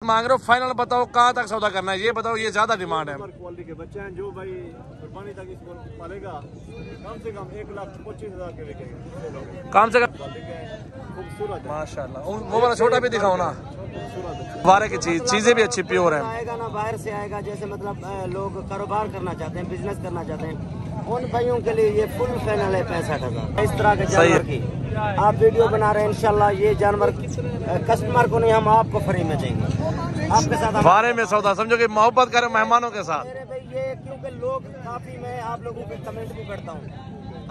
मांग रहे हो फाइनल बताओ कहाँ तक सौदा करना है, ये बताओ, ये ज्यादा डिमांड है। क्वालिटी के बच्चे हैं जो भाई कुर्बानी तक इसको पालेगा, कम से कम 1,25,000 के बिकेंगे। कम से कम खूबसूरत माशाल्लाह। वो वाला छोटा भी दिखाओ ना, वारे की चीजें भी अच्छी प्योर है। आएगा ना बाहर से आएगा, जैसे मतलब लोग कारोबार करना चाहते हैं, बिजनेस करना चाहते हैं, उन भाइयों के लिए ये फुल फाइनल है 65,000। इस तरह के जानवर की आप वीडियो बना रहे हैं, इंशाल्लाह ये जानवर कस्टमर को नहीं, हम आपको फ्री में देंगे। आपके साथ बारे में सौदा समझो कि मोहब्बत करें मेहमानों के साथ। मेरे भाई ये क्योंकि लोग काफी, मैं आप लोगों के कमेंट भी पढ़ता हूँ,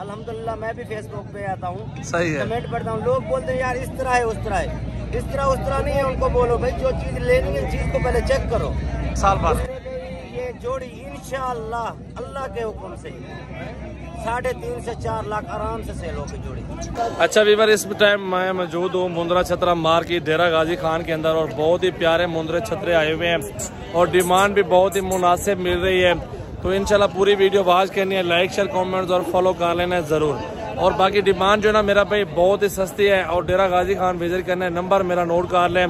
अल्हम्दुलिल्लाह मैं भी फेसबुक पे आता हूँ, सही है, कमेंट पढ़ता हूँ, लोग बोलते हैं यार इस तरह है उस तरह है, इस तरह उस तरह नहीं है। उनको बोलो भाई जो चीज लेनी है चीज को पहले चेक करो। साल भर ये जोड़ी इंशाअल्लाह अल्लाह के हुक्म से 3.5 से 4 लाख आराम से सेल होगी जोड़ी। अच्छा वीवर, इस टाइम मैं मौजूद हूँ मुंद्रा छतरा मार्केट डेरा गाजी खान के अंदर, और बहुत ही प्यारे मुंद्रे छतरे आए हुए हैं और डिमांड भी बहुत ही मुनासिब मिल रही है। तो इंशाल्लाह पूरी वीडियो वॉच करनी है, लाइक शेयर कमेंट्स और फॉलो कर लेना है जरूर। और बाकी डिमांड जो है ना मेरा भाई बहुत ही सस्ती है, और डेरा गाजी खान विजिट करना है। नंबर मेरा नोट कर लें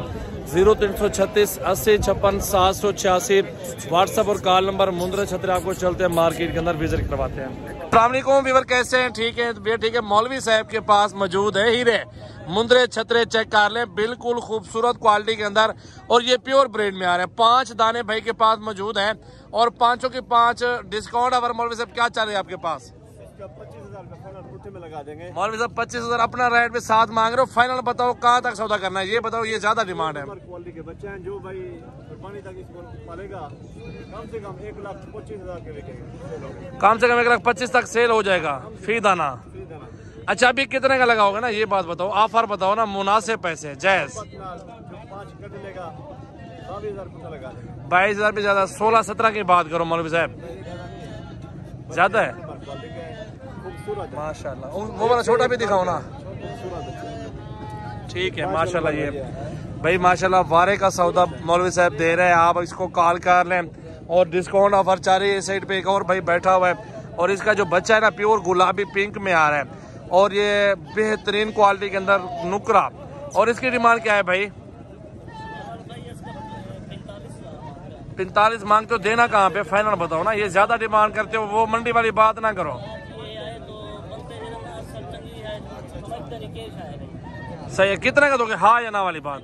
0336 80 56 786, व्हाट्सएप और कॉल नंबर। मुंद्रा छतरे आपको चलते हैं मार्केट के अंदर विजिट करवाते हैं। अस्सलामुअलैकुम वीवर, कैसे हैं? ठीक है भैया, ठीक है। मौलवी साहब के पास मौजूद है हीरे मुंद्रे छतरे, चेक कर लें, बिल्कुल खूबसूरत क्वालिटी के अंदर, और ये प्योर ब्रेड में आ रहे हैं। 5 दाने भाई के पास मौजूद हैं और 5 के 5 डिस्काउंट। अगर मौलवी साहब क्या चल रहे हैं आपके पास? 25,000 का फाइनल कुर्ते में लगा देंगे। मौलवी साहब 25,000 अपना रेट पे 7 मांग रहे हो, फाइनल बताओ कहाँ तक सौदा करना है, ये बताओ, ये ज्यादा डिमांड है। क्वालिटी के बच्चे हैं जो भाई कुर्बानी तक इसको पालेगा, कम से कम 1,25,000 के बिकेंगे। कम से कम 1,25,000 तक सेल हो जाएगा फी दाना। अच्छा अभी कितने का लगाओगे ना, ये बात बताओ, ऑफर बताओ ना, मुनासिब पैसे जायज। 5 कट लेगा 22,000 लगा देंगे। 22,000 भी ज्यादा, 16-17 की बात करो मौलवी साहब, ज्यादा है माशाल्लाह। वो वाला छोटा भी दिखाओ ना, ठीक है माशाल्लाह। ये भाई माशाल्लाह वारे का सौदा मौलवी साहब दे रहे हैं, आप इसको कॉल कर लें। और डिस्काउंट ऑफर चाह रही है। इस साइड पे एक और भाई बैठा हुआ है, और इसका जो बच्चा है ना प्योर गुलाबी पिंक में आ रहा है, और ये बेहतरीन क्वालिटी के अंदर नुकरा। और इसकी डिमांड क्या है भाई? 45 मांगते हो, देना कहाँ पे? फाइनल बताओ ना, ये ज्यादा डिमांड करते हो, वो मंडी वाली बात ना करो। सही है, कितने का दोगे? हाँ या ना वाली बात?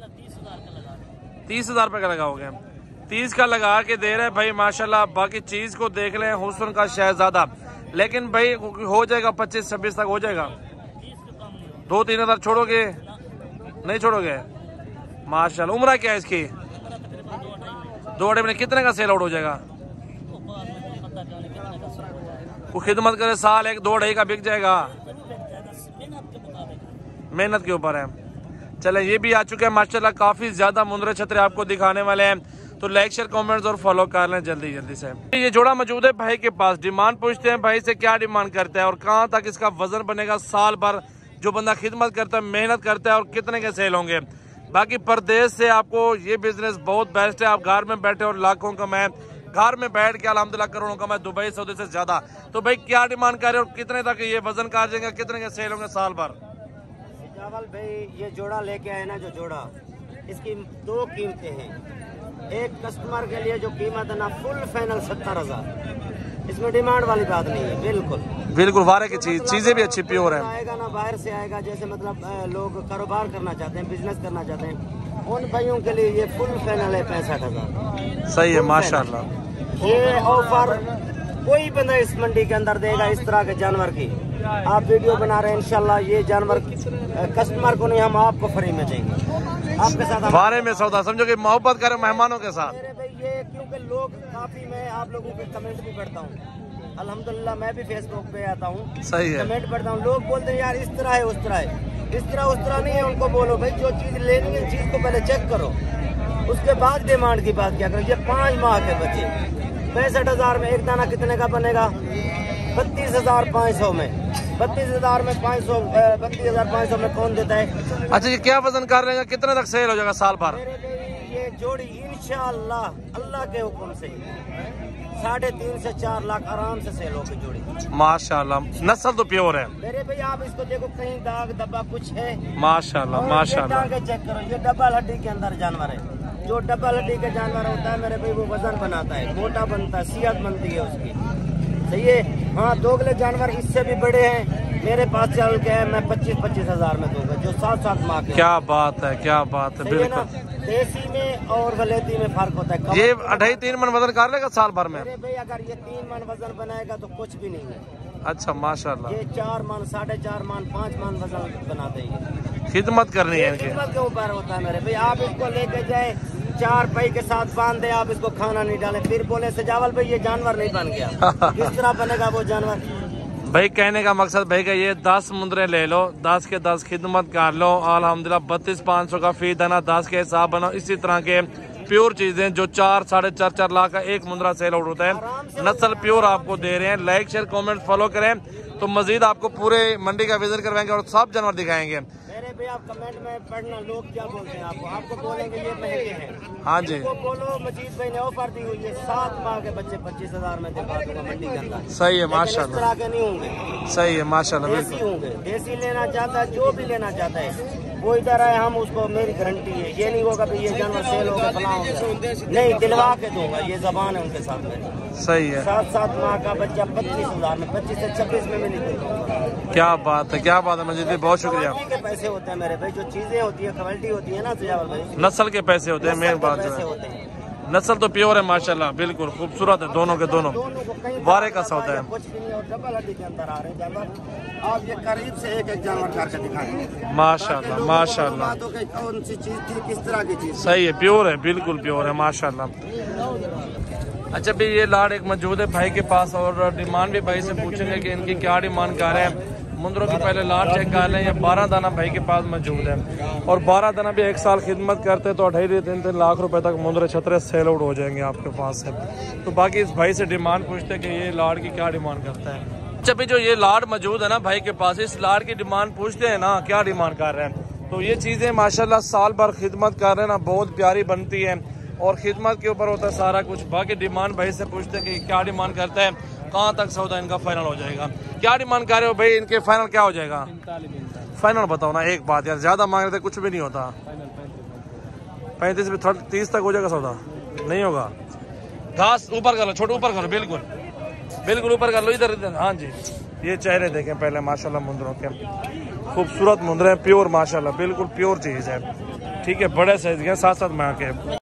30,000 रुपए का लगाओगे? 30 का लगा के दे रहे भाई माशाल्लाह। बाकी चीज को देख लें, हुस्न का शहजादा, लेकिन भाई हो जाएगा 25-26 तक हो जाएगा। 2-3 हज़ार छोड़ोगे? नहीं छोड़ोगे माशाल्लाह। उम्र क्या है इसकी? 2 में कितने का सेल आउट हो जाएगा? वो खिदमत करे साल 1-2 का बिक जाएगा, मेहनत के ऊपर है। चले ये भी आ चुके हैं माशाल्लाह, काफी ज्यादा मुंद्रे छतरे आपको दिखाने वाले हैं। तो लाइक शेयर कमेंट्स और फॉलो कर लें जल्दी जल्दी से। ये जोड़ा मौजूद है भाई के पास, डिमांड पूछते हैं भाई से क्या डिमांड करता है और कहाँ तक इसका वजन बनेगा साल भर। जो बंदा खिदमत करता है, मेहनत करता है, और कितने के सेल होंगे। बाकी परदेश से आपको ये बिजनेस बहुत बेस्ट है। आप घर में बैठे और लाखों कमाए, घर में बैठ के अल्हम्दुलिल्लाह करोड़ों कमाए, दुबई सऊदी से ज्यादा। तो भाई क्या डिमांड कर रहे हो और कितने तक ये वजन कर जाएंगे, कितने के सेल होंगे साल भर? चावल भाई ये जोड़ा लेके आए ना, जो जोड़ा, इसकी 2 कीमतें हैं। एक कस्टमर के लिए जो कीमत है ना फुल फाइनल 70,000, इसमें डिमांड वाली बात नहीं है। बिल्कुल वारे की चीजें भी अच्छी प्योर है। आएगा ना बाहर से आएगा, जैसे मतलब लोग कारोबार करना चाहते हैं, बिजनेस करना चाहते हैं, उन भाइयों के लिए ये फुल फाइनल है 65,000। सही है माशाल्लाह। ये ऑफर कोई बंदा इस मंडी के अंदर देगा इस तरह के जानवर की। आप वीडियो बना रहे हैं, इंशाल्लाह ये जानवर कस्टमर को नहीं, हम आपको फ्री में देंगे। आपके साथ बारे में सौदा समझो कि मोहब्बत करें मेहमानों के साथ। मेरे भाई ये क्योंकि लोग काफी, मैं आप लोगों के कमेंट भी पढ़ता हूँ, अल्हम्दुलिल्लाह मैं भी फेसबुक पे आता हूँ, सही है, कमेंट पढ़ता हूँ, लोग बोलते हैं यार इस तरह है उस तरह है, इस तरह उस तरह नहीं है। उनको बोलो भाई जो चीज लेनी है चीज को पहले चेक करो, उसके बाद डिमांड की बात क्या करो। ये 5 माह के बच्चे 65,000 में एक दाना कितने का बनेगा? 32,500 में, 32,000 में 500, 32,500 में कौन देता है? अच्छा ये क्या वजन कर रहे हैं, कितने तक सेल हो जाएगा साल भर? ये जोड़ी इंशाअल्लाह अल्लाह के हुक्म से 3.5 से 4 लाख आराम से सेल होगी जोड़ी माशाल्लाह। नस्ल तो प्योर है मेरे भाई। आप इसको देखो, कहीं दाग धब्बा कुछ है? माशाल्लाह माशाल्लाह। चेक करो, ये डबल हड्डी के अंदर जानवर है। जो डबल हड्डी का जानवर होता है मेरे भाई वो वजन बनाता है, मोटा बनता है, सेहत बनती है उसकी, सही है। हाँ, दोगले जानवर इससे भी बड़े हैं मेरे पास चल के है, मैं 25-25 हजार में दूंगा, जो 7-7 माह के। क्या बात है, क्या बात है, बिल्कुल। देसी में और वलेती में फर्क होता है। ये 2.5-3 मन वजन कर लेगा साल भर में? अरे भाई अगर ये 3 मन वजन बनाएगा तो कुछ भी नहीं है। अच्छा, माशाल्लाह। ये 4 मन, 4.5 मन, 5 मन वजन बनाते हैं। खिदमत करनी है इनकी, खिदमत के ऊपर होता है मेरे भाई। आप इसको लेके जाए 4 पई के साथ बांध दे, आप इसको खाना नहीं डालें, फिर बोले सजावल भाई ये जानवर नहीं बन गया, किस तरह बनेगा वो जानवर? भाई कहने का मकसद भाई का ये 10 मुंदरे ले लो, 10 के 10 खिदमत कर लो, अल्हम्दुलिल्लाह 32,500 का फी देना, 10 के हिसाब बनो। इसी तरह के प्योर चीजें जो 4-4.5 लाख का एक मुंदरा सेल आउट होता है, नस्ल प्योर आपको दे रहे हैं। लाइक शेयर कमेंट फॉलो करें तो मजीद आपको पूरे मंडी का विजिट करवाएंगे और सब जानवर दिखाएंगे। मेरे भाई आप कमेंट में पढ़ना लोग क्या बोलते हैं, आपको बोलेंगे ये महंगे हैं। हाँ जी, तो बोलो मजीद भाई ने ऑफर दी हुई है, 7 माह के बच्चे 25,000 में दिखा दूंगा मंडी के अंदर। सही है, इस माशाल्लाह। तरह के नहीं होंगे, सही है, माशाल्लाह, देसी बिल्कुल। होंगे। देसी लेना चाहता है, जो भी लेना चाहता है वो इधर आए, हम उसको, मेरी गारंटी है। ये नहीं होगा भाई ये जानवर सेल होगा फलां होगा, नहीं, दिलवा के दूंगा, ये जबान है उनके साथ में। सही है। 7-7 माह का बच्चा 25,000 में, 25 से 26 में भी नहीं दूंगा। क्या बात है, क्या बात है मजीद भाई, बहुत शुक्रिया। क्वालिटी के पैसे होते हैं मेरे भाई, जो चीजें होती है क्वालिटी होती है ना सजावल भाई, नस्ल के पैसे होते हैं, मेन बात जो पैसे है। होते हैं। नस्ल तो प्योर है माशाल्लाह, बिल्कुल खूबसूरत है, दोनों के दोनों दोनों को कहीं वारे का सौदा है। कुछ भी नहीं, और डबल हड्डी के अंदर आ रहे हैं जानवर। आप ये करीब से एक जानवर करके दिखाएंगे माशाल्लाह, माशाल्लाह। तो कौन सी चीज थी, किस तरह की चीज? सही है, प्योर है, बिल्कुल प्योर है माशाल्लाह। अच्छा भाई, ये लाड़ एक मौजूद है भाई के पास और डिमांड भी भाई से पूछेंगे कि इनकी क्या डिमांड कर रहे हैं। मुंदरों की पहले लाड़ चेक कर लें। ये 12 दाना भाई के पास मौजूद है और 12 दाना भी 1 साल खिदमत करते हैं तो 2.5-3 लाख रुपए तक मुंदरे छतरे सेल आउट हो जाएंगे आपके पास से। तो बाकी इस भाई से डिमांड पूछते हैं कि ये लाड़ की क्या डिमांड करता है। अच्छा भाई, जो ये लाड़ मौजूद है ना भाई के पास, इस लाड़ की डिमांड पूछते हैं ना, क्या डिमांड कर रहे हैं। तो ये चीजें माशाल्लाह साल भर खिदमत कर रहे हैं ना, बहुत प्यारी बनती है और खिदमत के ऊपर होता है सारा कुछ। बाकी डिमांड भाई से पूछते हैं कि क्या डिमांड करता है, कहाँ तक सौदा इनका फाइनल हो जाएगा। क्या डिमांड कर रहे हो भाई, इनके फाइनल क्या हो जाएगा? फाइनल बताओ ना, एक बात यार, ज्यादा मांग रहे थे कुछ भी नहीं होता। 35 में 30 तक हो जाएगा सौदा? नहीं होगा। घास ऊपर कर लो, छोटे ऊपर करो, बिल्कुल बिल्कुल ऊपर कर लो, इधर इधर। हाँ जी, ये चेहरे देखें पहले माशाल्लाह मुंदरों के, खूबसूरत मुंदरे हैं, प्योर माशाल्लाह, बिल्कुल प्योर चीज है। ठीक है, बड़े साइज के 7-7 माह के।